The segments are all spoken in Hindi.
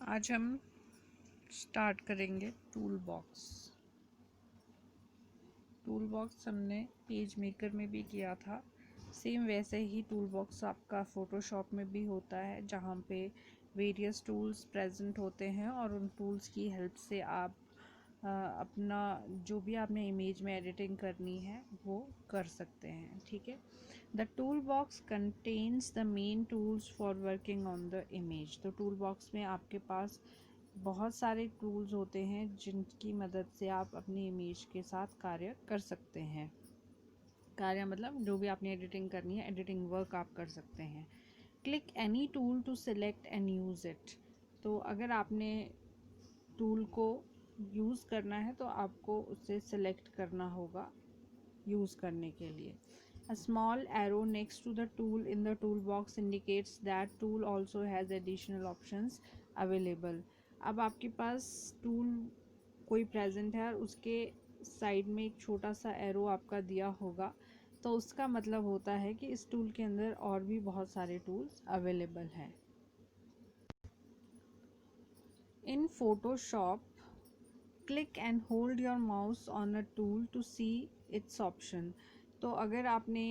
आज हम स्टार्ट करेंगे टूल बॉक्स। टूल बॉक्स हमने पेज मेकर में भी किया था, सेम वैसे ही टूल बॉक्स आपका फ़ोटोशॉप में भी होता है, जहाँ पे वेरियस टूल्स प्रेजेंट होते हैं और उन टूल्स की हेल्प से आप अपना जो भी आपने इमेज में एडिटिंग करनी है वो कर सकते हैं। ठीक है, the tool box contains the main tools for working on the image. तो टूल बॉक्स में आपके पास बहुत सारे टूल्स होते हैं जिनकी मदद से आप अपनी इमेज के साथ कार्य कर सकते हैं। कार्य मतलब जो भी आपने एडिटिंग करनी है, एडिटिंग वर्क आप कर सकते हैं। Click any tool to select and use it. तो अगर आपने टूल को यूज़ करना है तो आपको उसे सिलेक्ट करना होगा यूज़ करने के लिए। A small arrow next to the tool in the toolbox indicates that tool also has additional options available. अब आपके पास टूल कोई प्रेजेंट है और उसके साइड में एक छोटा सा एरो आपका दिया होगा, तो उसका मतलब होता है कि इस टूल के अंदर और भी बहुत सारे टूल्स अवेलेबल हैं। In Photoshop, click and hold your mouse on a tool to see its option. तो अगर आपने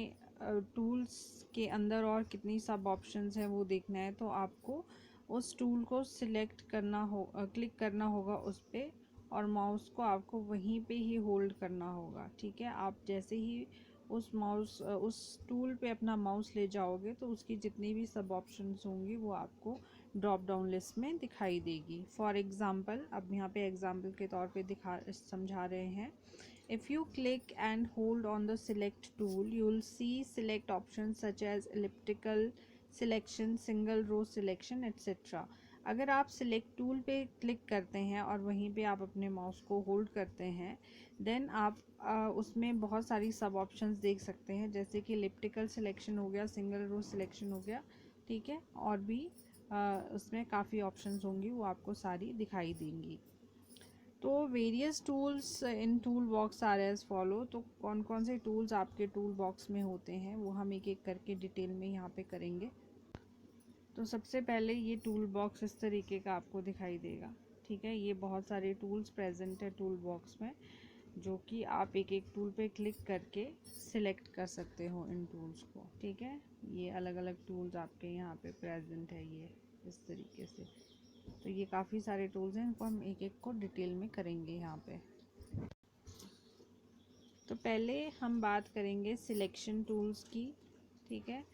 टूल्स के अंदर और कितनी सब ऑप्शंस हैं वो देखना है तो आपको उस टूल को सिलेक्ट करना क्लिक करना होगा उस पर, और माउस को आपको वहीं पे ही होल्ड करना होगा। ठीक है, आप जैसे ही उस टूल पे अपना माउस ले जाओगे तो उसकी जितनी भी सब ऑप्शंस होंगी वो आपको ड्रॉप डाउन लिस्ट में दिखाई देगी। फॉर एग्ज़ाम्पल, अब यहाँ पे एग्ज़ाम्पल के तौर पे समझा रहे हैं। If you click and hold on the select tool you will see select option such as elliptical selection, single row selection etcetera. अगर आप सिलेक्ट टूल पे क्लिक करते हैं और वहीं पे आप अपने माउस को होल्ड करते हैं, देन आप उसमें बहुत सारी सब ऑप्शंस देख सकते हैं, जैसे कि एलिप्टिकल सिलेक्शन हो गया, सिंगल रो सिलेक्शन हो गया। ठीक है, और भी उसमें काफ़ी ऑप्शंस होंगी, वो आपको सारी दिखाई देंगी। तो various tools in tool box are as follow. तो कौन कौन से टूल्स आपके टूल बॉक्स में होते हैं वो हम एक एक करके डिटेल में यहाँ पे करेंगे। तो सबसे पहले ये टूल बॉक्स इस तरीके का आपको दिखाई देगा। ठीक है, ये बहुत सारे टूल्स प्रेजेंट है टूल बॉक्स में, जो कि आप एक एक टूल पे क्लिक करके सिलेक्ट कर सकते हो इन टूल्स को। ठीक है, ये अलग अलग टूल्स आपके यहाँ पे प्रेजेंट है, ये इस तरीके से। तो ये काफ़ी सारे टूल्स हैं, इनको हम एक एक को डिटेल में करेंगे यहाँ पे। तो पहले हम बात करेंगे सिलेक्शन टूल्स की। ठीक है,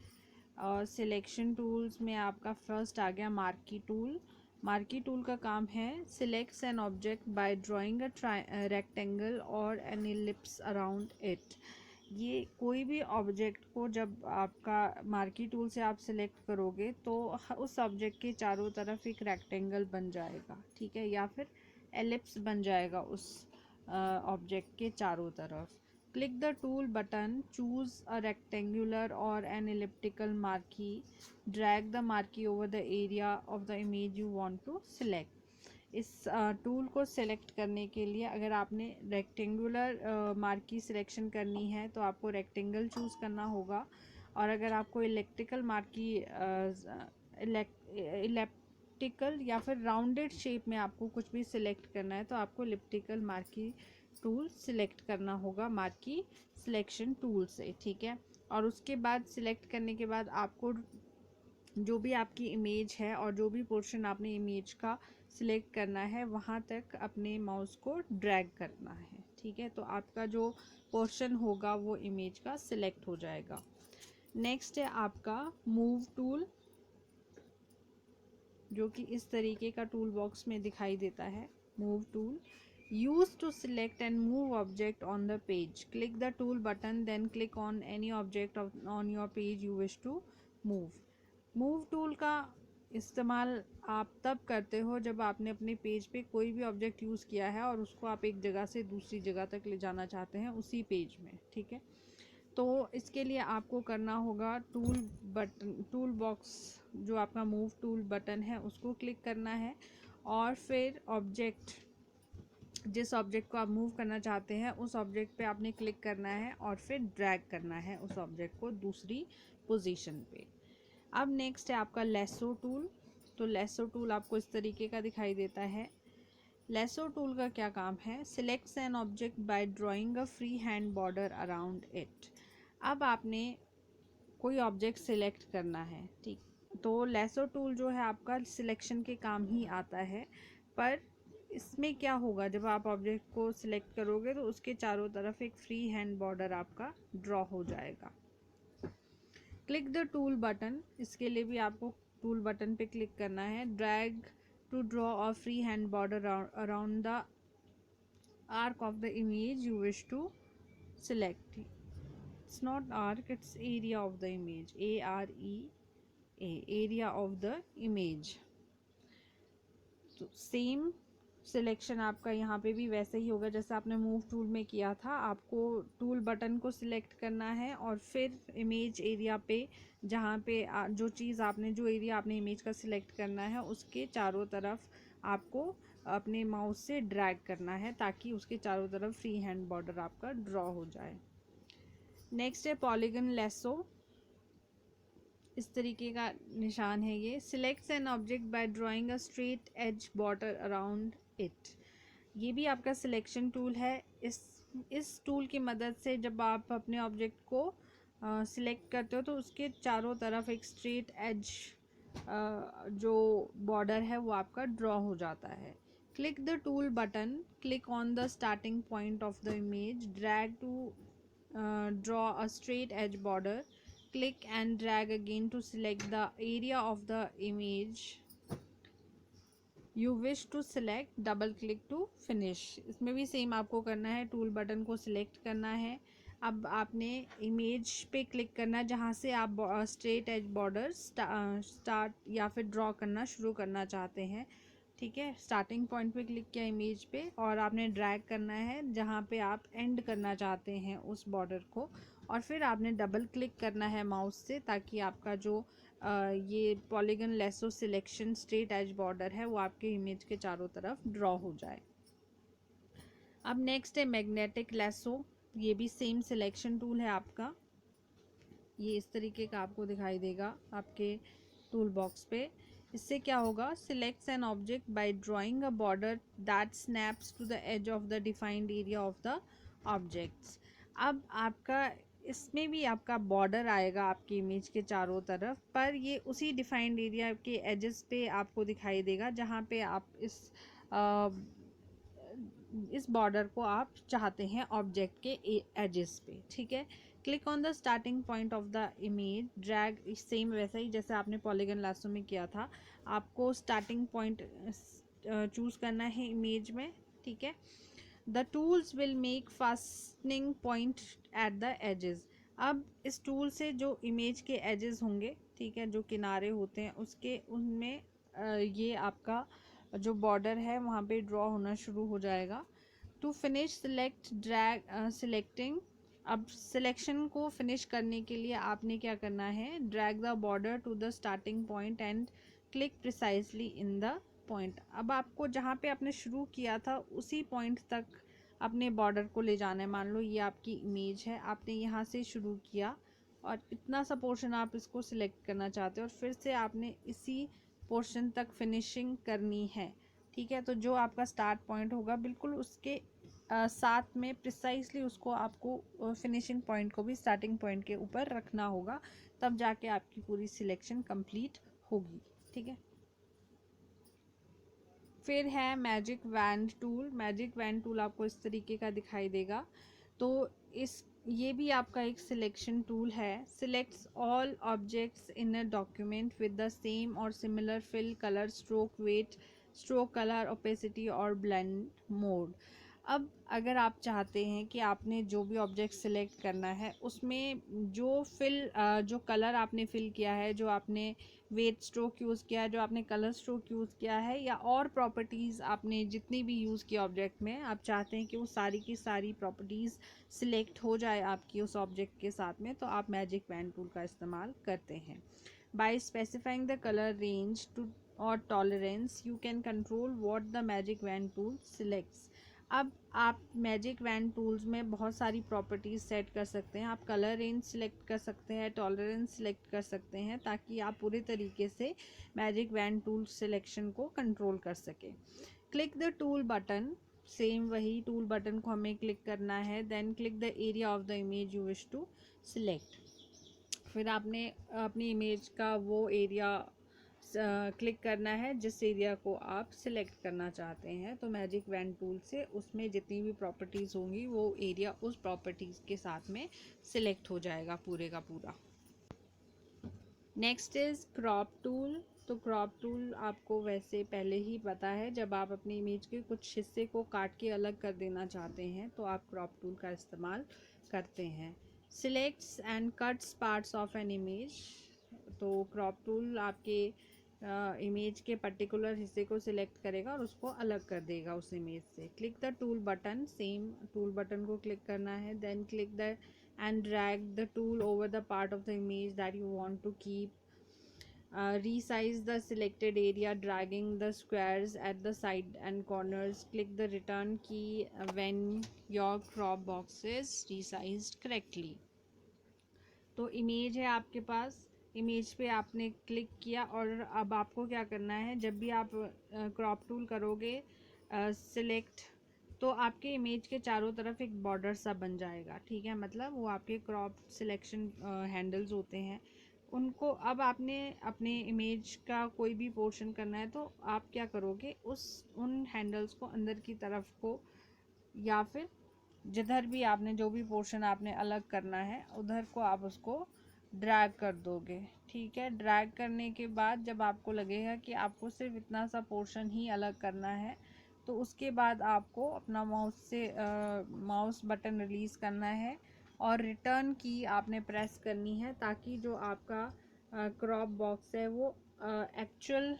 और सिलेक्शन टूल्स में आपका फर्स्ट आ गया मार्की टूल। मार्की टूल का काम है selects an object by drawing a rectangle और एन एलिप्स अराउंड इट। ये कोई भी ऑब्जेक्ट को जब आपका मार्की टूल से आप सिलेक्ट करोगे तो उस ऑब्जेक्ट के चारों तरफ एक रेक्टेंगल बन जाएगा। ठीक है, या फिर एलिप्स बन जाएगा उस ऑब्जेक्ट के चारों तरफ। Click the tool button, choose a rectangular or an elliptical marquee, drag the marquee over the area of the image you want to select. इस टूल को सेलेक्ट करने के लिए अगर आपने रेक्टेंगुलर मार्की सिलेक्शन करनी है तो आपको रेक्टेंगल चूज़ करना होगा, और अगर आपको इलेक्ट्रिकल मार्की इलेप्टिकल या फिर राउंडेड शेप में आपको कुछ भी सिलेक्ट करना है तो आपको इलिप्टिकल मार्की टूल सिलेक्ट करना होगा मार्की सिलेक्शन टूल से। ठीक है, और उसके बाद सिलेक्ट करने के बाद आपको जो भी आपकी इमेज है और जो भी पोर्शन आपने इमेज का सिलेक्ट करना है वहाँ तक अपने माउस को ड्रैग करना है। ठीक है, तो आपका जो पोर्शन होगा वो इमेज का सिलेक्ट हो जाएगा। नेक्स्ट है आपका मूव टूल, जो कि इस तरीके का टूल बॉक्स में दिखाई देता है। Move tool used to select and move object on the page. Click the tool button, then click on any object on your page you wish to move. Move tool का इस्तेमाल आप तब करते हो जब आपने अपने पेज पे कोई भी ऑब्जेक्ट यूज़ किया है और उसको आप एक जगह से दूसरी जगह तक ले जाना चाहते हैं उसी पेज में। ठीक है, तो इसके लिए आपको करना होगा टूल बॉक्स जो आपका मूव टूल बटन है उसको क्लिक करना है, और फिर जिस ऑब्जेक्ट को आप मूव करना चाहते हैं उस ऑब्जेक्ट पे आपने क्लिक करना है और फिर ड्रैग करना है उस ऑब्जेक्ट को दूसरी पोजीशन पे। अब नेक्स्ट है आपका लेसो टूल। तो लेसो टूल आपको इस तरीके का दिखाई देता है। लेसो टूल का क्या काम है, selects an object by drawing a freehand border around it. अब आपने कोई ऑब्जेक्ट सिलेक्ट करना है, ठीक, तो लेसो टूल जो है आपका सिलेक्शन के काम ही आता है, पर इसमें क्या होगा, जब आप ऑब्जेक्ट को सिलेक्ट करोगे तो उसके चारों तरफ एक फ्री हैंड बॉर्डर आपका ड्रॉ हो जाएगा। क्लिक द टूल बटन, इसके लिए भी आपको टूल बटन पे क्लिक करना है। Drag to draw a freehand border around the arc of the image you wish to select. It's not arc, it's area of the image, AREA, area of the image। तो सेम सिलेक्शन आपका यहाँ पे भी वैसे ही होगा जैसे आपने मूव टूल में किया था। आपको टूल बटन को सिलेक्ट करना है और फिर इमेज एरिया पे जहाँ पे जो एरिया आपने इमेज का सिलेक्ट करना है उसके चारों तरफ आपको अपने माउस से ड्रैग करना है ताकि उसके चारों तरफ फ्री हैंड बॉर्डर आपका ड्रॉ हो जाए। नेक्स्ट है पॉलीगन लेसो, इस तरीके का निशान है ये। Selects an object by drawing a straight edge border around it. ये भी आपका सिलेक्शन टूल है। इस टूल की मदद से जब आप अपने ऑब्जेक्ट को सिलेक्ट करते हो तो उसके चारों तरफ एक स्ट्रेट एज जो बॉर्डर है वो आपका ड्रॉ हो जाता है। Click the tool button, click on the starting point of the image, drag to draw a straight edge border, click and drag again to select the area of the image you wish to select, double click to finish। इसमें भी सेम आपको करना है, टूल बटन को सिलेक्ट करना है। अब आपने इमेज पे क्लिक करना है जहाँ से आप स्ट्रेट एज बॉर्डर स्टार्ट या फिर ड्रॉ करना शुरू करना चाहते हैं, ठीक है। स्टार्टिंग पॉइंट पे क्लिक किया इमेज पे और आपने ड्रैग करना है जहाँ पे आप एंड करना चाहते हैं उस बॉर्डर को, और फिर आपने डबल क्लिक करना है माउस से ताकि आपका जो ये polygon lasso selection straight edge border है वो आपके इमेज के चारों तरफ ड्रॉ हो जाए। अब नेक्स्ट है मैग्नेटिक लेसो, ये भी सेम सिलेक्शन टूल है आपका। ये इस तरीके का आपको दिखाई देगा आपके टूल बॉक्स पे। इससे क्या होगा, selects an object by drawing a border that snaps to the edge of the defined area of the objects. अब आपका इसमें भी आपका बॉर्डर आएगा आपकी इमेज के चारों तरफ, पर ये उसी डिफाइंड एरिया के एजेस पे आपको दिखाई देगा जहाँ पे आप इस बॉर्डर को आप चाहते हैं ऑब्जेक्ट के एजेस पे, ठीक है। Click on the starting point of the image, drag, same वैसा ही जैसे आपने पॉलीगन लेसो में किया था। आपको स्टार्टिंग पॉइंट चूज़ करना है इमेज में, ठीक है। The tools will make fastening point at the edges. अब इस टूल से जो इमेज के एजेस होंगे, ठीक है, जो किनारे होते हैं उसके उनमें ये आपका जो बॉर्डर है वहाँ पे ड्रॉ होना शुरू हो जाएगा। To finish select drag selecting. अब सिलेक्शन को फिनिश करने के लिए आपने क्या करना है, drag the border to the starting point and click precisely in the point. अब आपको जहाँ पे आपने शुरू किया था उसी पॉइंट तक अपने बॉर्डर को ले जाना है। मान लो ये आपकी इमेज है, आपने यहाँ से शुरू किया और इतना सा पोर्शन आप इसको सिलेक्ट करना चाहते हो और फिर से आपने इसी पोर्शन तक फिनिशिंग करनी है, ठीक है। तो जो आपका स्टार्ट पॉइंट होगा बिल्कुल उसके साथ में प्रिसाइसली उसको आपको फिनिशिंग पॉइंट को भी स्टार्टिंग पॉइंट के ऊपर रखना होगा, तब जाके आपकी पूरी सिलेक्शन कंप्लीट होगी, ठीक है। फिर है magic wand tool. Magic wand tool आपको इस तरीके का दिखाई देगा। तो ये भी आपका एक सिलेक्शन टूल है। Selects all objects in a document with the same और similar fill, colour, stroke, weight, stroke colour, opacity और ब्लेंड मोड। अब अगर आप चाहते हैं कि आपने जो भी ऑब्जेक्ट सिलेक्ट करना है उसमें जो कलर आपने फिल किया है, जो आपने वेट स्ट्रोक यूज़ किया है, जो आपने कलर स्ट्रोक यूज़ किया है, या और प्रॉपर्टीज़ आपने जितनी भी यूज़ की ऑब्जेक्ट में, आप चाहते हैं कि वो सारी की सारी प्रॉपर्टीज़ सिलेक्ट हो जाए आपकी उस ऑब्जेक्ट के साथ में, तो आप मैजिक वैन टूल का इस्तेमाल करते हैं। By specifying the colour range to और tolerance you can control what the magic wand tool selects. अब आप मैजिक वैन टूल्स में बहुत सारी प्रॉपर्टीज़ सेट कर सकते हैं। आप कलर रेंज सिलेक्ट कर सकते हैं, टॉलरेंस सिलेक्ट कर सकते हैं, ताकि आप पूरे तरीके से मैजिक वैन टूल सिलेक्शन को कंट्रोल कर सकें। Click the tool button, same वही टूल बटन को हमें क्लिक करना है। Then click the area of the image you wish to select. फिर आपने अपनी इमेज का वो एरिया क्लिक करना है जिस एरिया को आप सिलेक्ट करना चाहते हैं। तो मैजिक वैन टूल से उसमें जितनी भी प्रॉपर्टीज़ होंगी वो एरिया उस प्रॉपर्टीज़ के साथ में सिलेक्ट हो जाएगा पूरे का पूरा। Next is crop tool. तो क्रॉप टूल आपको वैसे पहले ही पता है, जब आप अपनी इमेज के कुछ हिस्से को काट के अलग कर देना चाहते हैं तो आप क्रॉप टूल का इस्तेमाल करते हैं। Selects and cuts parts of an image. तो क्रॉप टूल आपके इमेज के पर्टिकुलर हिस्से को सिलेक्ट करेगा और उसको अलग कर देगा उस इमेज से। Click the tool button, same tool button को क्लिक करना है। Then click the and drag the tool over the part of the image that you want to keep. Resize the selected area, dragging the squares at the side and corners. Click the return key when your crop box is resized correctly. तो इमेज है आपके पास, इमेज पे आपने क्लिक किया और अब आपको क्या करना है, जब भी आप क्रॉप टूल करोगे सिलेक्ट, तो आपके इमेज के चारों तरफ एक बॉर्डर सा बन जाएगा, ठीक है। मतलब वो आपके क्रॉप सिलेक्शन हैंडल्स होते हैं, उनको अब आपने अपने इमेज का कोई भी पोर्शन करना है तो आप क्या करोगे, उन हैंडल्स को अंदर की तरफ को या फिर जिधर भी आपने जो भी पोर्शन आपने अलग करना है उधर को आप उसको ड्रैग कर दोगे, ठीक है। ड्रैग करने के बाद जब आपको लगेगा कि आपको सिर्फ इतना सा पोर्शन ही अलग करना है तो उसके बाद आपको अपना माउस बटन रिलीज़ करना है और रिटर्न की आपने प्रेस करनी है, ताकि जो आपका क्रॉप बॉक्स है वो एक्चुअल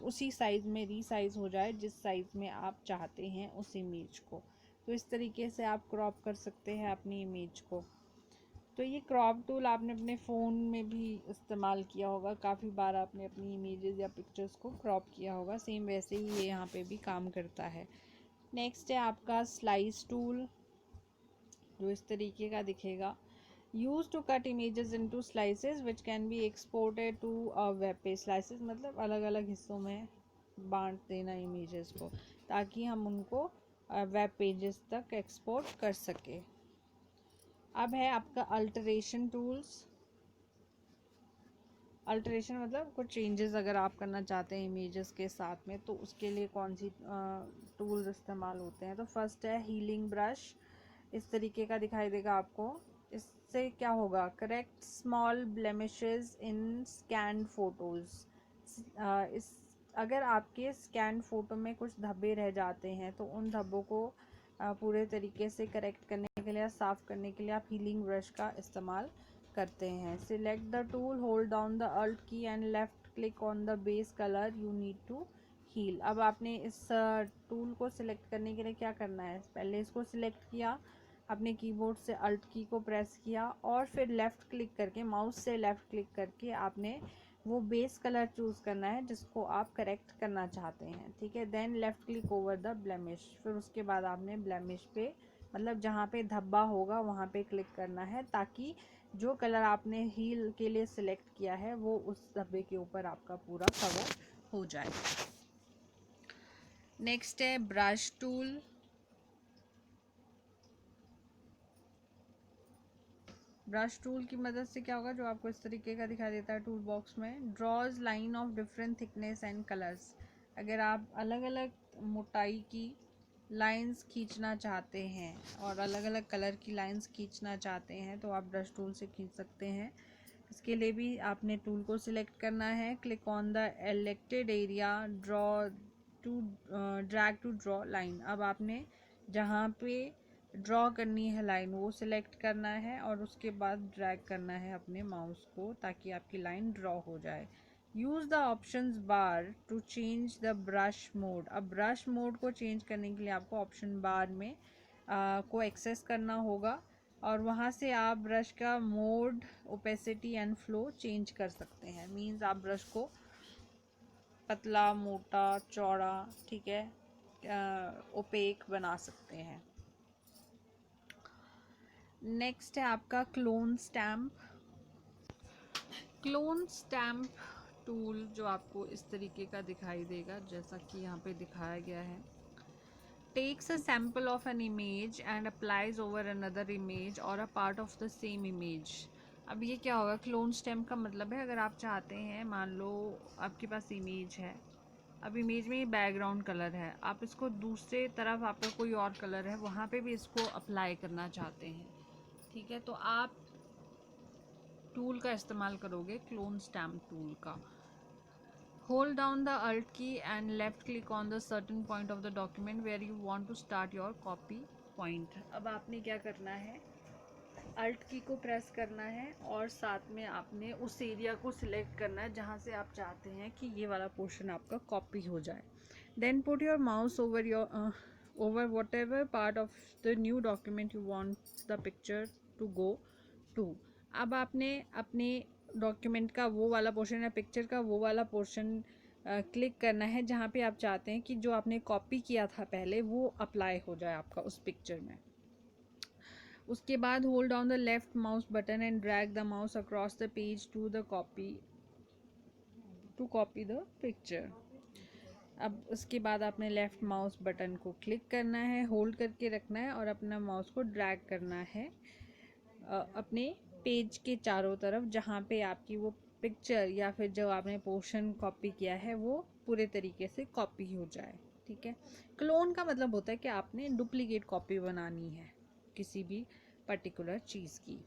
उसी साइज़ में रीसाइज़ हो जाए जिस साइज़ में आप चाहते हैं उस इमेज को। तो इस तरीके से आप क्रॉप कर सकते हैं अपनी इमेज को। तो ये क्रॉप टूल आपने अपने फ़ोन में भी इस्तेमाल किया होगा, काफ़ी बार आपने अपनी इमेजेस या पिक्चर्स को क्रॉप किया होगा, सेम वैसे ही ये यहाँ पे भी काम करता है। नेक्स्ट है आपका स्लाइस टूल, जो इस तरीके का दिखेगा। Use to cut images into slices which can be exported to a web page. Slices मतलब अलग अलग हिस्सों में बांट देना इमेजेस को, ताकि हम उनको वेब पेजेस तक एक्सपोर्ट कर सके। अब है आपका अल्टरेशन टूल्स। अल्टरेशन मतलब कुछ चेंजेस अगर आप करना चाहते हैं इमेजेस के साथ में तो उसके लिए कौन सी टूल्स इस्तेमाल होते हैं। तो फर्स्ट है हीलिंग ब्रश, इस तरीके का दिखाई देगा आपको। इससे क्या होगा, करेक्ट स्मॉल ब्लेमिशेस इन स्कैन फोटोज़। इस अगर आपके स्कैन फ़ोटो में कुछ धब्बे रह जाते हैं तो उन धब्बों को पूरे तरीके से करेक्ट करने के लिए, साफ़ करने के लिए आप हीलिंग ब्रश का इस्तेमाल करते हैं। Select the tool, hold down the alt key and left click on the base colour you need to heal. अब आपने इस टूल को सिलेक्ट करने के लिए क्या करना है, पहले इसको सिलेक्ट किया, अपने कीबोर्ड से अल्ट की को प्रेस किया और फिर लेफ़्ट क्लिक करके, माउस से लेफ़्ट क्लिक करके आपने वो बेस कलर चूज़ करना है जिसको आप करेक्ट करना चाहते हैं, ठीक है। Then left click over the blemish, फिर उसके बाद आपने ब्लेमिश पे मतलब जहाँ पे धब्बा होगा वहाँ पे क्लिक करना है, ताकि जो कलर आपने हील के लिए सिलेक्ट किया है वो उस धब्बे के ऊपर आपका पूरा कवर हो जाए। नेक्स्ट है ब्रश टूल। ब्रश टूल की मदद से क्या होगा, जो आपको इस तरीके का दिखाई देता है टूल बॉक्स में। Draws line of different thickness and colours. अगर आप अलग अलग मोटाई की लाइंस खींचना चाहते हैं और अलग अलग कलर की लाइंस खींचना चाहते हैं तो आप ब्रश टूल से खींच सकते हैं। इसके लिए भी आपने टूल को सिलेक्ट करना है, click on the elected area, drag to draw line. अब आपने जहाँ पे ड्रॉ करनी है लाइन वो सिलेक्ट करना है और उसके बाद ड्रैग करना है अपने माउस को, ताकि आपकी लाइन ड्रॉ हो जाए। Use the options bar to change the brush mode. अब ब्रश मोड को चेंज करने के लिए आपको ऑप्शन बार में को एक्सेस करना होगा और वहाँ से आप ब्रश का mode, opacity and flow change कर सकते हैं। मीन्स आप ब्रश को पतला, मोटा, चौड़ा, ठीक है, ओपेक बना सकते हैं। नेक्स्ट है आपका clone stamp. Clone stamp tool जो आपको इस तरीके का दिखाई देगा, जैसा कि यहाँ पे दिखाया गया है। Takes a sample of an image and applies over another image और a part of the same image. अब ये क्या होगा? क्लोन स्टैम्प का मतलब है, अगर आप चाहते हैं, मान लो आपके पास इमेज है, अब इमेज में ये बैकग्राउंड कलर है, आप इसको दूसरे तरफ आपका कोई और कलर है, वहाँ पे भी इसको अप्लाई करना चाहते हैं, ठीक है, तो आप टूल का इस्तेमाल करोगे, क्लोन स्टैम्प टूल का। Hold down the Alt key and left click on the certain point of the document where you want to start your copy point. अब आपने क्या करना है, Alt की को प्रेस करना है और साथ में आपने उस एरिया को सिलेक्ट करना है जहाँ से आप चाहते हैं कि ये वाला पोर्शन आपका कॉपी हो जाए। Then put your mouse over whatever part of the new document you want the picture to go to. अब आपने अपने डॉक्यूमेंट का वो वाला पोर्शन या पिक्चर का वो वाला पोर्शन क्लिक करना है जहाँ पे आप चाहते हैं कि जो आपने कॉपी किया था पहले वो अप्लाई हो जाए आपका उस पिक्चर में। उसके बाद hold down the left mouse button and drag the mouse across the page to copy the picture. अब उसके बाद आपने लेफ्ट माउस बटन को क्लिक करना है, होल्ड करके रखना है और अपना माउस को ड्रैग करना है अपने पेज के चारों तरफ, जहाँ पे आपकी वो पिक्चर या फिर जो आपने पोर्शन कॉपी किया है वो पूरे तरीके से कॉपी हो जाए, ठीक है। क्लोन का मतलब होता है कि आपने डुप्लीकेट कॉपी बनानी है किसी भी पर्टिकुलर चीज़ की।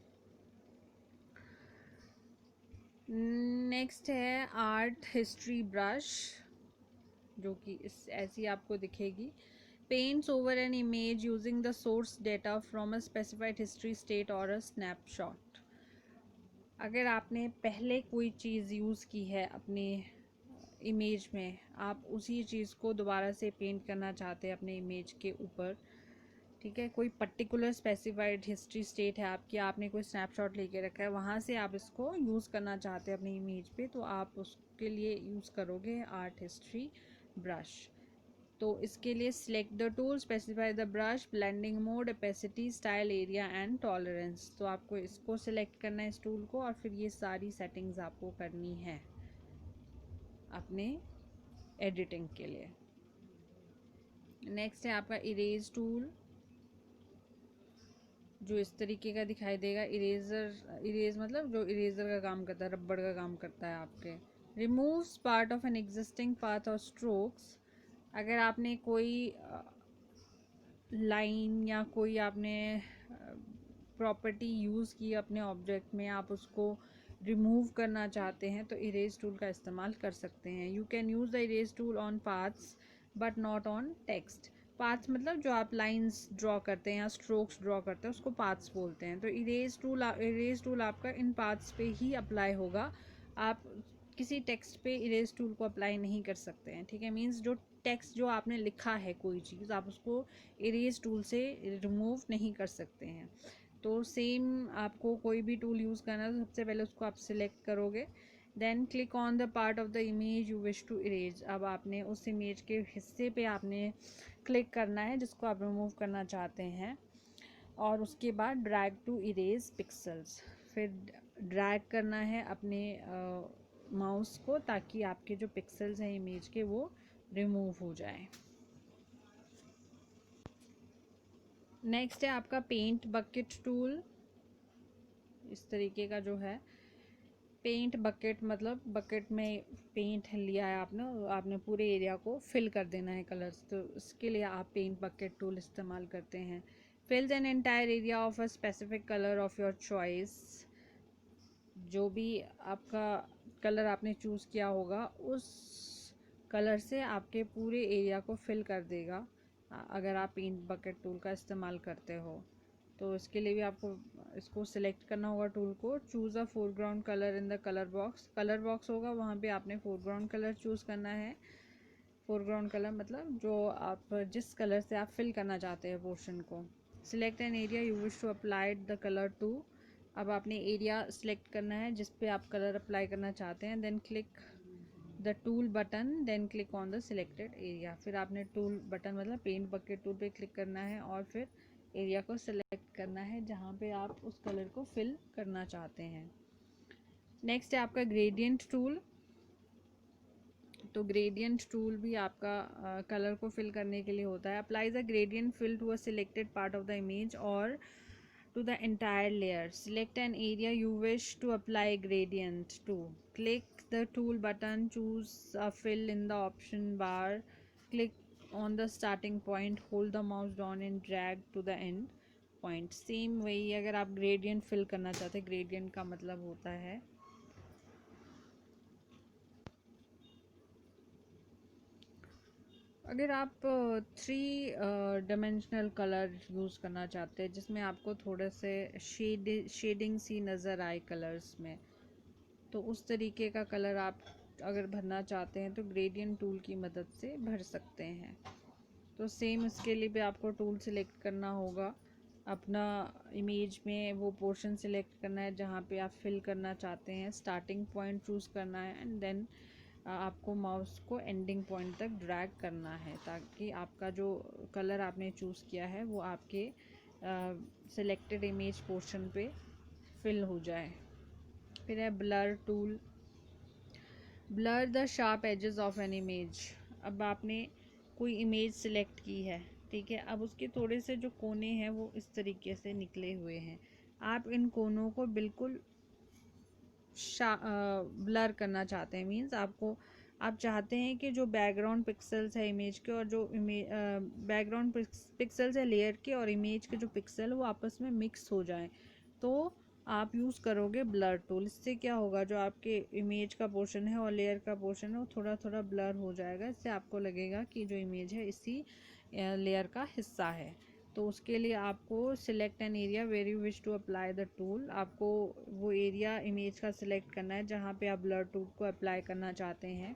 नेक्स्ट है आर्ट हिस्ट्री ब्रश, जो कि इस ऐसी आपको दिखेगी। Paints over an image using the source data from a specified history state और अ स्नैपशॉट। अगर आपने पहले कोई चीज़ यूज़ की है अपने इमेज में, आप उसी चीज़ को दोबारा से पेंट करना चाहते हैं अपने इमेज के ऊपर, ठीक है, कोई पर्टिकुलर स्पेसिफाइड हिस्ट्री स्टेट है आपकी, आपने कोई स्नैपशॉट लेके रखा है, वहाँ से आप इसको यूज़ करना चाहते हैं अपनी इमेज पे, तो आप उसके लिए यूज़ करोगे आर्ट हिस्ट्री ब्रश। तो इसके लिए select the tool, specify the brush, blending mode, opacity, style, area and tolerance. तो आपको इसको सिलेक्ट करना है इस टूल को, और फिर ये सारी सेटिंग्स आपको करनी है अपने एडिटिंग के लिए। नेक्स्ट है आपका इरेज टूल, जो इस तरीके का दिखाई देगा। इरेज मतलब जो इरेजर का काम करता है, रबड़ का काम करता है आपके। Removes part of an existing path और स्ट्रोक्स। अगर आपने कोई लाइन या कोई आपने प्रॉपर्टी यूज़ की अपने ऑब्जेक्ट में, आप उसको रिमूव करना चाहते हैं तो इरेज टूल का इस्तेमाल कर सकते हैं। You can use the erase tool on paths but not on text. Paths मतलब जो आप लाइंस ड्रॉ करते हैं या स्ट्रोक्स ड्रॉ करते हैं उसको पाथ्स बोलते हैं। तो इरेज टूल आपका इन पाथ्स पे ही अप्लाई होगा, आप किसी टेक्स्ट पे इरेज टूल को अप्लाई नहीं कर सकते हैं, ठीक है। मीन्स जो टेक्स्ट जो आपने लिखा है कोई चीज़, आप उसको इरेज टूल से रिमूव नहीं कर सकते हैं। तो सेम आपको कोई भी टूल यूज़ करना है तो सबसे पहले उसको आप सिलेक्ट करोगे, then click on the part of the image you wish to erase. अब आपने उस इमेज के हिस्से पे आपने क्लिक करना है जिसको आप रिमूव करना चाहते हैं, और उसके बाद ड्रैग टू इरेज पिक्सल्स, फिर ड्रैग करना है अपने माउस को ताकि आपके जो पिक्सल्स हैं इमेज के वो रिमूव हो जाए। नेक्स्ट है आपका पेंट बकेट टूल, इस तरीके का जो है। पेंट बकेट मतलब बकेट में पेंट लिया है आपने पूरे एरिया को फिल कर देना है कलर्स, तो इसके लिए आप पेंट बकेट टूल इस्तेमाल करते हैं। Fills an entire area of a specific colour of your choice. जो भी आपका कलर आपने चूज़ किया होगा उस कलर से आपके पूरे एरिया को फिल कर देगा अगर आप पेंट बकेट टूल का इस्तेमाल करते हो। तो इसके लिए भी आपको इसको सिलेक्ट करना होगा टूल को। Choose a foreground colour in the colour box होगा, वहाँ पे आपने फोरग्राउंड कलर चूज़ करना है। फोरग्राउंड कलर मतलब जो आप जिस कलर से आप फिल करना चाहते हैं पोर्शन को। Select an area you wish to apply the colour to. अब आपने एरिया सिलेक्ट करना है जिस पे आप कलर अप्लाई करना चाहते हैं, then click the tool button then click on the selected area. फिर आपने टूल बटन मतलब पेंट बकेट टूल पे क्लिक करना है और फिर एरिया को सिलेक्ट करना है जहाँ पे आप उस कलर को फिल करना चाहते हैं। नेक्स्ट है आपका ग्रेडियंट टूल। तो ग्रेडियंट टूल भी आपका कलर को फिल करने के लिए होता है। Apply the gradient fill to a selected part of the image और to the entire layer. Select an area you wish to apply gradient to. Click the tool button, choose a fill in the option bar, click on the starting point, hold the mouse down and drag to the end point. Same वही अगर आप gradient fill करना चाहते हैं, gradient का मतलब होता है अगर आप 3 डायमेंशनल कलर यूज़ करना चाहते हैं जिसमें आपको थोड़े से शेडिंग सी नज़र आए कलर्स में, तो उस तरीके का कलर आप अगर भरना चाहते हैं तो ग्रेडियंट टूल की मदद से भर सकते हैं। तो सेम इसके लिए भी आपको टूल सिलेक्ट करना होगा, अपना इमेज में वो पोर्शन सिलेक्ट करना है जहाँ पे आप फिल करना चाहते हैं, स्टार्टिंग पॉइंट चूज़ करना है एंड देन आपको माउस को एंडिंग पॉइंट तक ड्रैग करना है ताकि आपका जो कलर आपने चूज़ किया है वो आपके सिलेक्टेड इमेज पोर्शन पे फिल हो जाए। फिर है blur tool. Blur the sharp edges of an image. अब आपने कोई इमेज सिलेक्ट की है, ठीक है, अब उसके थोड़े से जो कोने हैं वो इस तरीके से निकले हुए हैं, आप इन कोनों को बिल्कुल ब्लर करना चाहते हैं। मीन्स आप चाहते हैं कि जो बैकग्राउंड पिक्सल्स है इमेज के और जो बैकग्राउंड पिक्सल्स है लेयर के और इमेज के जो पिक्सल वो आपस में मिक्स हो जाएं, तो आप यूज़ करोगे ब्लर टूल। इससे क्या होगा, जो आपके इमेज का पोर्शन है और लेयर का पोर्शन है वो थोड़ा थोड़ा ब्लर हो जाएगा। इससे आपको लगेगा कि जो इमेज है इसी लेयर का हिस्सा है। तो उसके लिए आपको select an area where you wish to apply the tool. आपको वो एरिया इमेज का सिलेक्ट करना है जहाँ पे आप ब्लर टूल को अप्लाई करना चाहते हैं।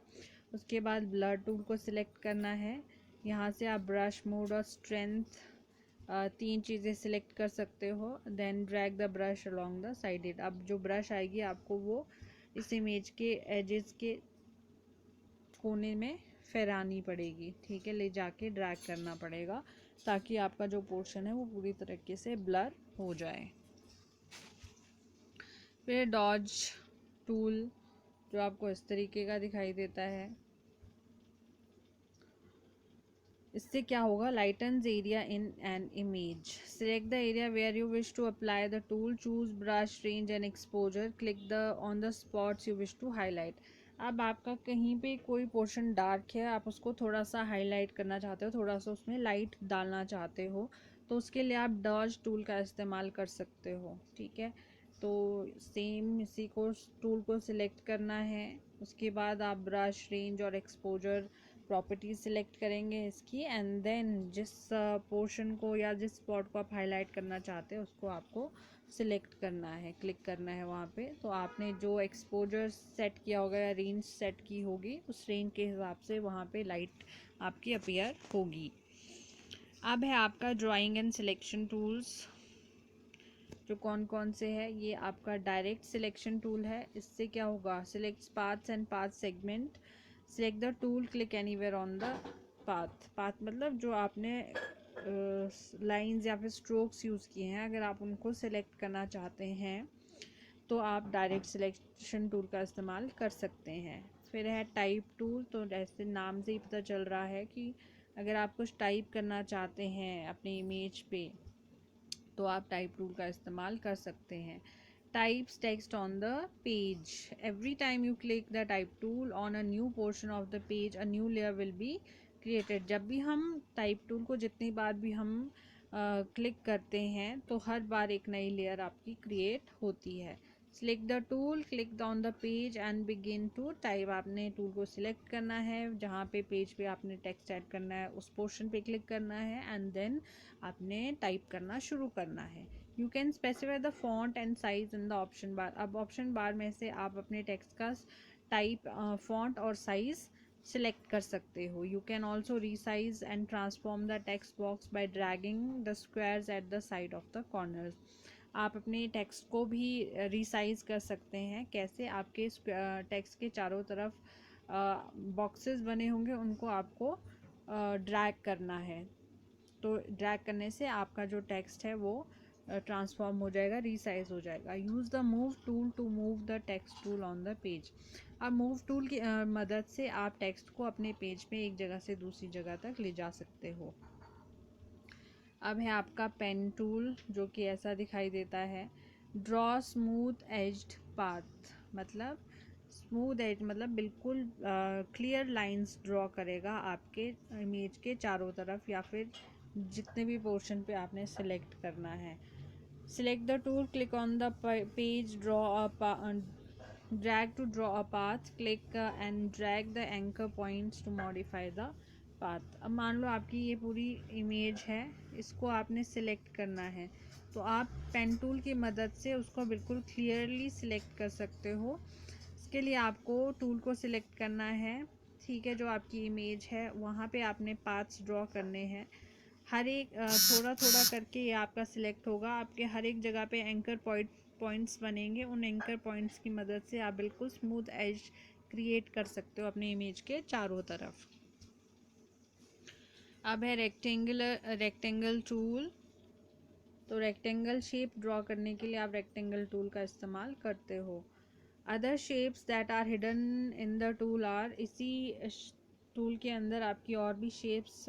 उसके बाद ब्लर टूल को सिलेक्ट करना है। यहाँ से आप ब्रश मोड और स्ट्रेंथ 3 चीज़ें सिलेक्ट कर सकते हो। Then drag the brush along the sided. अब जो ब्रश आएगी आपको वो इस इमेज के एजेस के कोने में फहरानी पड़ेगी, ठीक है, ले जाके ड्रैग करना पड़ेगा ताकि आपका जो पोर्शन है वो पूरी तरीके से ब्लर हो जाए। फिर डॉज टूल जो आपको इस तरीके का दिखाई देता है। इससे क्या होगा, lightens area in an image. Select the area where you wish to apply the tool, choose brush range and exposure, click the on the spots you wish to highlight. अब आपका कहीं पे कोई पोर्शन डार्क है, आप उसको थोड़ा सा हाईलाइट करना चाहते हो, थोड़ा सा उसमें लाइट डालना चाहते हो, तो उसके लिए आप डॉज टूल का इस्तेमाल कर सकते हो, ठीक है। तो सेम इसी को टूल को सिलेक्ट करना है। उसके बाद आप ब्रश रेंज और एक्सपोजर प्रॉपर्टीज सिलेक्ट करेंगे इसकी एंड देन जिस पोर्शन को या जिस स्पॉट को आप हाईलाइट करना चाहते हैं उसको आपको सिलेक्ट करना है, क्लिक करना है वहाँ पे। तो आपने जो एक्सपोजर सेट किया होगा या रेंज सेट की होगी उस रेंज के हिसाब से वहाँ पे लाइट आपकी अपीयर होगी। अब है आपका ड्राइंग एंड सिलेक्शन टूल्स। जो कौन कौन से है, ये आपका डायरेक्ट सिलेक्शन टूल है। इससे क्या होगा, select paths and path segment. Select the tool, click anywhere on the path. Path मतलब जो आपने लाइंस या फिर स्ट्रोक्स यूज़ किए हैं, अगर आप उनको सिलेक्ट करना चाहते हैं तो आप डायरेक्ट सिलेक्शन टूल का इस्तेमाल कर सकते हैं। फिर है टाइप टूल। तो जैसे नाम से ही पता चल रहा है कि अगर आप कुछ टाइप करना चाहते हैं अपनी इमेज पे तो आप टाइप टूल का इस्तेमाल कर सकते हैं। Types text on the page. Every time you click the type tool on a new portion of the page a new layer will be created. जब भी हम टाइप टूल को जितनी बार भी हम क्लिक करते हैं तो हर बार एक नई लेयर आपकी क्रिएट होती है। Select the tool, click on the page and begin to type. आपने टूल को सिलेक्ट करना है, जहाँ पे पेज पे आपने टेक्स्ट ऐड करना है उस पोर्शन पे क्लिक करना है एंड देन आपने टाइप करना शुरू करना है। You can specify the font and size in the option bar. अब ऑप्शन बार में से आप अपने टेक्स्ट का टाइप, फॉन्ट और साइज सिलेक्ट कर सकते हो। You can also resize and transform the text box by dragging the squares at the side of the corners. आप अपने टेक्स्ट को भी रिसाइज कर सकते हैं। कैसे, आपके टेक्स्ट के चारों तरफ बॉक्सेस बने होंगे उनको आपको ड्रैग करना है। तो ड्रैग करने से आपका जो टेक्स्ट है वो ट्रांसफॉर्म हो जाएगा, रीसाइज हो जाएगा। Use the move tool to move the text tool on the page. अब मूव टूल की मदद से आप टेक्स्ट को अपने पेज पे एक जगह से दूसरी जगह तक ले जा सकते हो। अब है आपका पेन टूल, जो कि ऐसा दिखाई देता है। ड्रॉ स्मूथ एज्ड पाथ, मतलब स्मूथ एज मतलब बिल्कुल क्लियर लाइंस ड्रॉ करेगा आपके इमेज के चारों तरफ, या फिर जितने भी पोर्शन पे आपने सेलेक्ट करना है। Select the tool, click on the page, draw a drag to draw a path, click and drag the anchor points to modify the path। अब मान लो आपकी ये पूरी इमेज है, इसको आपने सिलेक्ट करना है, तो आप पेन टूल की मदद से उसको बिल्कुल क्लियरली सिलेक्ट कर सकते हो। इसके लिए आपको टूल को सिलेक्ट करना है, ठीक है, जो आपकी इमेज है वहाँ पे आपने पाथ्स ड्रॉ करने हैं। हर एक थोड़ा थोड़ा करके ये आपका सिलेक्ट होगा, आपके हर एक जगह पे एंकर पॉइंट्स बनेंगे। उन एंकर पॉइंट्स की मदद से आप बिल्कुल स्मूथ एज क्रिएट कर सकते हो अपने इमेज के चारों तरफ। अब है रेक्टेंगल टूल। तो रेक्टेंगल शेप ड्रॉ करने के लिए आप रेक्टेंगल टूल का इस्तेमाल करते हो। Other shapes that are hidden in the tool are, इसी टूल के अंदर आपकी और भी शेप्स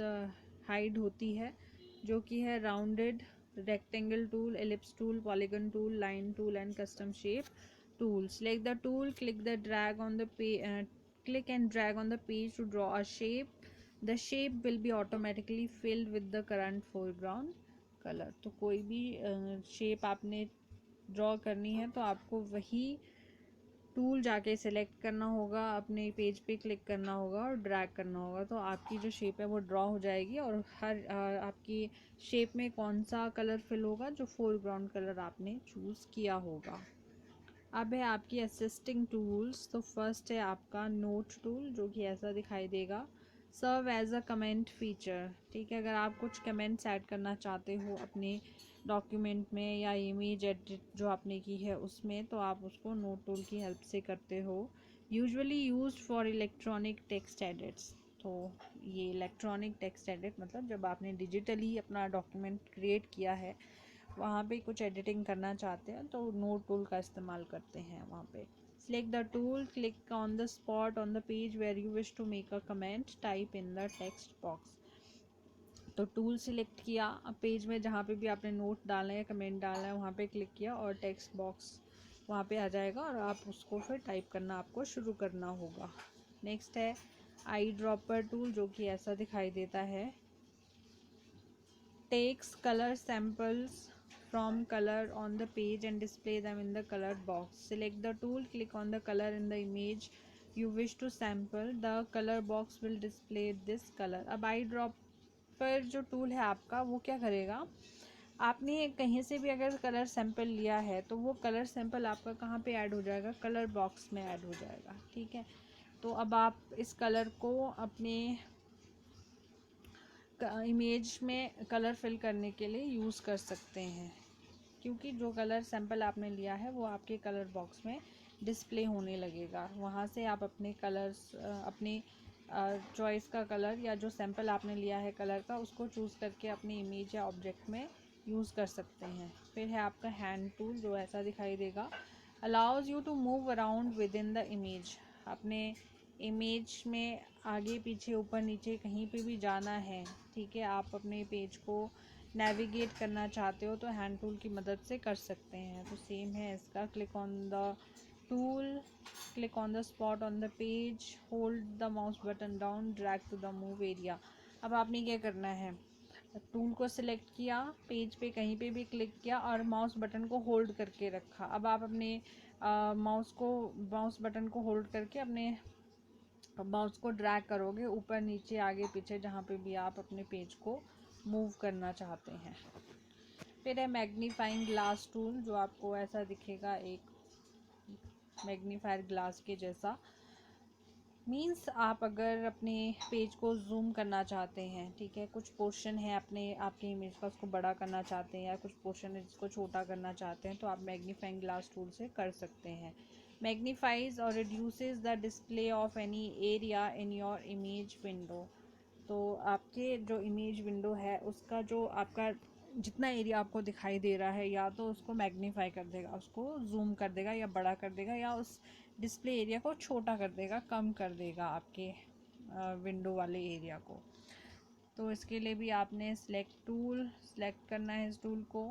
हाइड होती है, जो कि है rounded rectangle tool, ellipse tool, polygon tool, line tool and custom shape tool. Select the tool, click and drag on the page to draw a shape. The shape will be automatically filled with the current foreground color। तो कोई भी शेप आपने ड्रॉ करनी है तो आपको वही टूल जाके सिलेक्ट करना होगा, अपने पेज पे क्लिक करना होगा और ड्रैग करना होगा, तो आपकी जो शेप है वो ड्रॉ हो जाएगी। और हर आपकी शेप में कौन सा कलर फिल होगा, जो फोरग्राउंड कलर आपने चूज़ किया होगा। अब है आपकी असिस्टिंग टूल्स। तो फर्स्ट है आपका नोट टूल, जो कि ऐसा दिखाई देगा। Serve as a comment feature, ठीक है, अगर आप कुछ कमेंट्स ऐड करना चाहते हो अपने डॉक्यूमेंट में या इमेज एडिट जो आपने की है उसमें, तो आप उसको नोट टूल की हेल्प से करते हो। Usually used for electronic text edits. तो ये इलेक्ट्रॉनिक टेक्स्ट एडिट मतलब जब आपने डिजिटली अपना डॉक्यूमेंट क्रिएट किया है, वहाँ पे कुछ एडिटिंग करना चाहते हैं तो नोट टूल का इस्तेमाल करते हैं वहाँ पे। Select the tool, click on the spot on the page where you wish to make a comment, type in the text box। तो टूल सिलेक्ट किया, अब पेज में जहाँ पे भी आपने नोट डालना है, कमेंट डालना है, वहाँ पे क्लिक किया और टेक्स्ट बॉक्स वहाँ पे आ जाएगा और आप उसको फिर टाइप करना आपको शुरू करना होगा। नेक्स्ट है आई ड्रॉपर टूल, जो कि ऐसा दिखाई देता है। Takes color samples from color on the page and display them in the color box। Select the tool, click on the color in the image you wish to sample। The color box will display this color। अब आई ड्रॉपर जो टूल है आपका वो क्या करेगा, आपने कहीं से भी अगर कलर सैंपल लिया है तो वो कलर सैंपल आपका कहाँ पे ऐड हो जाएगा, कलर बॉक्स में ऐड हो जाएगा, ठीक है। तो अब आप इस कलर को अपने इमेज में कलर फिल करने के लिए यूज़ कर सकते हैं, क्योंकि जो कलर सैंपल आपने लिया है वो आपके कलर बॉक्स में डिस्प्ले होने लगेगा। वहाँ से आप अपने कलर्स अपनी चॉइस का कलर या जो सैंपल आपने लिया है कलर का, उसको चूज़ करके अपनी इमेज या ऑब्जेक्ट में यूज़ कर सकते हैं। फिर है आपका हैंड टूल, जो ऐसा दिखाई देगा। Allows you to move around within the image. अपने इमेज में आगे पीछे ऊपर नीचे कहीं पे भी जाना है, ठीक है, आप अपने पेज को नेविगेट करना चाहते हो तो हैंड टूल की मदद से कर सकते हैं। तो सेम है इसका, click on the tool, click on the spot on the page, hold the mouse button down, drag to the move area. अब आपने क्या करना है, टूल को सिलेक्ट किया, पेज पे कहीं पे भी क्लिक किया और माउस बटन को होल्ड करके रखा। अब आप अपने माउस बटन को होल्ड करके अपने माउस को ड्रैग करोगे ऊपर नीचे आगे पीछे जहाँ पे भी आप अपने पेज को मूव करना चाहते हैं। फिर है मैग्नीफाइंग ग्लास टूल, जो आपको ऐसा दिखेगा, एक मैग्नीफायर ग्लास के जैसा। मीन्स आप अगर अपने पेज को जूम करना चाहते हैं, ठीक है, कुछ पोर्शन है अपने आपके इमेज का उसको बड़ा करना चाहते हैं या कुछ पोर्शन है जिसको छोटा करना चाहते हैं, तो आप मैग्नीफाइंग ग्लास टूल से कर सकते हैं। मैग्नीफाइज और reduces the display of any area in your image window. तो आपके जो इमेज विंडो है उसका जो आपका जितना एरिया आपको दिखाई दे रहा है, या तो उसको मैग्नीफाई कर देगा, उसको जूम कर देगा या बड़ा कर देगा, या उस डिस्प्ले एरिया को छोटा कर देगा, कम कर देगा आपके विंडो वाले एरिया को। तो इसके लिए भी आपने सेलेक्ट करना है इस टूल को।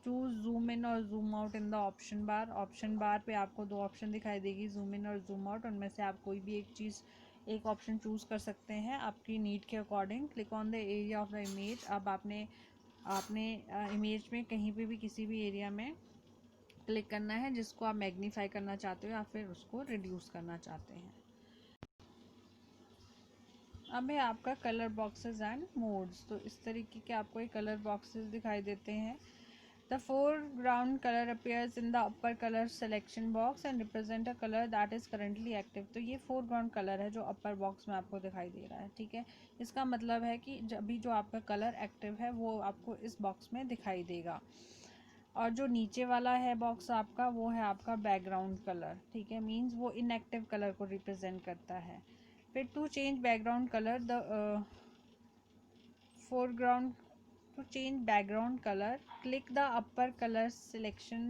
चूज़ जूम इन और zoom out in the option bar पे आपको दो ऑप्शन दिखाई देगी, जूम इन और जूम आउट। उनमें से आप कोई भी एक ऑप्शन चूज़ कर सकते हैं आपकी नीड के according. Click on the area of the image. अब आपने इमेज में कहीं पे भी किसी भी एरिया में क्लिक करना है जिसको आप मैग्नीफाई करना चाहते हो या फिर उसको रिड्यूस करना चाहते हैं। अब है आपका कलर बॉक्सेस एंड मोड्स। तो इस तरीके के आपको ये कलर बॉक्सेस दिखाई देते हैं। The foreground colour appears in the upper colour selection box and represent a colour that is currently active. तो ये फोरग्राउंड कलर है जो अपर बॉक्स में आपको दिखाई दे रहा है, ठीक है। इसका मतलब है कि अभी जो आपका कलर एक्टिव है वो आपको इस बॉक्स में दिखाई देगा। और जो नीचे वाला है बॉक्स आपका, वो है आपका बैकग्राउंड कलर, ठीक है। मीन्स वो इनएक्टिव कलर को रिप्रेजेंट करता है। फिर to change background colour the foreground to change background color, click the upper color selection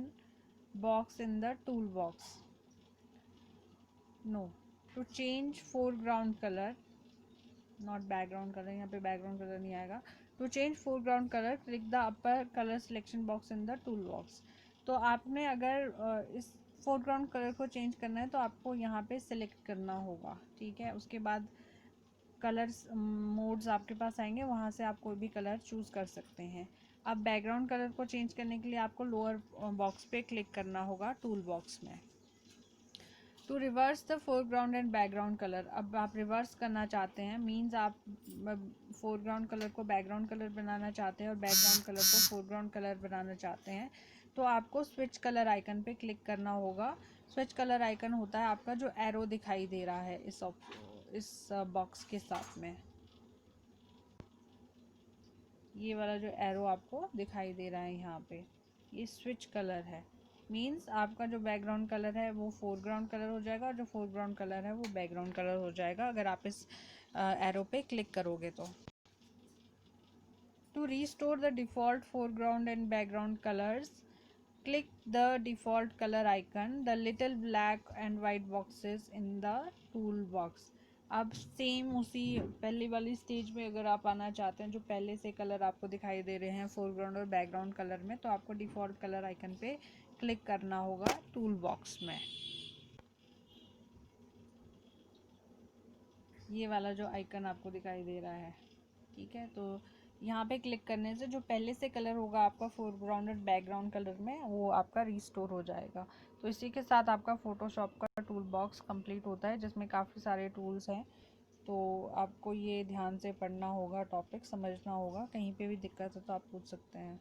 box in the toolbox. No, to change foreground color, not background color, यहाँ पे background color नहीं आएगा। to change foreground color, click the upper color selection box in the toolbox। तो आपने अगर इस foreground color को change करना है तो आपको यहाँ पे select करना होगा, ठीक है। उसके बाद कलर्स मोड्स आपके पास आएंगे, वहाँ से आप कोई भी कलर चूज़ कर सकते हैं। अब बैकग्राउंड कलर को चेंज करने के लिए आपको लोअर बॉक्स पे क्लिक करना होगा टूल बॉक्स में। To reverse the foreground and background colour. अब आप रिवर्स करना चाहते हैं, मीन्स आप फोरग्राउंड कलर को बैकग्राउंड कलर बनाना चाहते हैं और बैकग्राउंड कलर को फोरग्राउंड कलर बनाना चाहते हैं, तो आपको स्विच कलर आइकन पे क्लिक करना होगा। स्विच कलर आइकन होता है आपका जो एरो दिखाई दे रहा है इस बॉक्स के साथ में। ये वाला जो एरो आपको दिखाई दे रहा है यहाँ पे, ये स्विच कलर है। मीन्स आपका जो बैकग्राउंड कलर है वो फोरग्राउंड कलर हो जाएगा और जो फोरग्राउंड कलर है वो बैकग्राउंड कलर हो जाएगा अगर आप इस एरो पे क्लिक करोगे तो। To restore the default foreground and background colours, click the default color icon, the little black and white boxes in the toolbox। अब सेम उसी पहली वाली स्टेज में अगर आप आना चाहते हैं, जो पहले से कलर आपको दिखाई दे रहे हैं फोरग्राउंड और बैकग्राउंड कलर में, तो आपको डिफ़ॉल्ट कलर आइकन पे क्लिक करना होगा टूल बॉक्स में। ये वाला जो आइकन आपको दिखाई दे रहा है, ठीक है। तो यहाँ पे क्लिक करने से जो पहले से कलर होगा आपका फोरग्राउंड और बैकग्राउंड कलर में, वो आपका रीस्टोर हो जाएगा। तो इसी के साथ आपका फ़ोटोशॉप का टूल बॉक्स कंप्लीट होता है, जिसमें काफ़ी सारे टूल्स हैं। तो आपको ये ध्यान से पढ़ना होगा, टॉपिक समझना होगा। कहीं पे भी दिक्कत है तो आप पूछ सकते हैं।